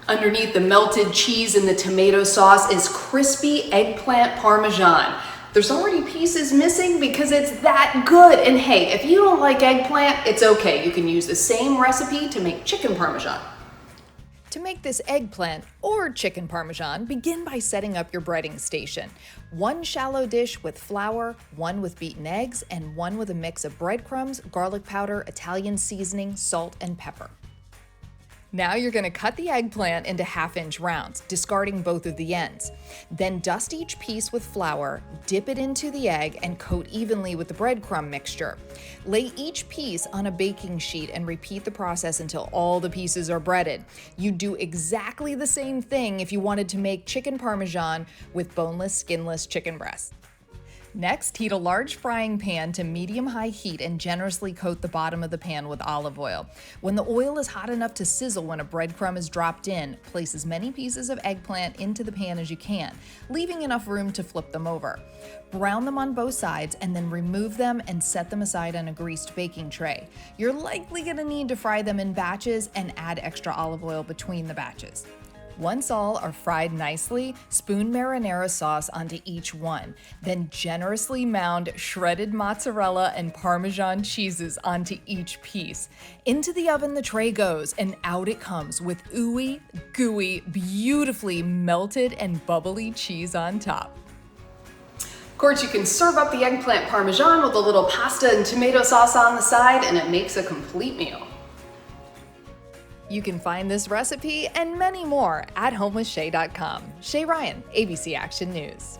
Underneath the melted cheese and the tomato sauce is crispy eggplant parmesan. There's already pieces missing because it's that good. And hey, if you don't like eggplant, it's okay. You can use the same recipe to make chicken parmesan. To make this eggplant or chicken parmesan, begin by setting up your breading station. One shallow dish with flour, one with beaten eggs, and one with a mix of breadcrumbs, garlic powder, Italian seasoning, salt, and pepper. Now you're going to cut the eggplant into half-inch rounds, discarding both of the ends. Then dust each piece with flour, dip it into the egg, and coat evenly with the breadcrumb mixture. Lay each piece on a baking sheet and repeat the process until all the pieces are breaded. You'd do exactly the same thing if you wanted to make chicken parmesan with boneless, skinless chicken breasts. Next, heat a large frying pan to medium-high heat and generously coat the bottom of the pan with olive oil. When the oil is hot enough to sizzle when a breadcrumb is dropped in, place as many pieces of eggplant into the pan as you can, leaving enough room to flip them over. Brown them on both sides and then remove them and set them aside on a greased baking tray. You're likely going to need to fry them in batches and add extra olive oil between the batches. Once all are fried nicely, spoon marinara sauce onto each one. Then generously mound shredded mozzarella and Parmesan cheeses onto each piece. Into the oven the tray goes, and out it comes with ooey, gooey, beautifully melted and bubbly cheese on top. Of course, you can serve up the eggplant parmesan with a little pasta and tomato sauce on the side, and it makes a complete meal. You can find this recipe and many more at homewithshay.com. Shay Ryan, ABC Action News.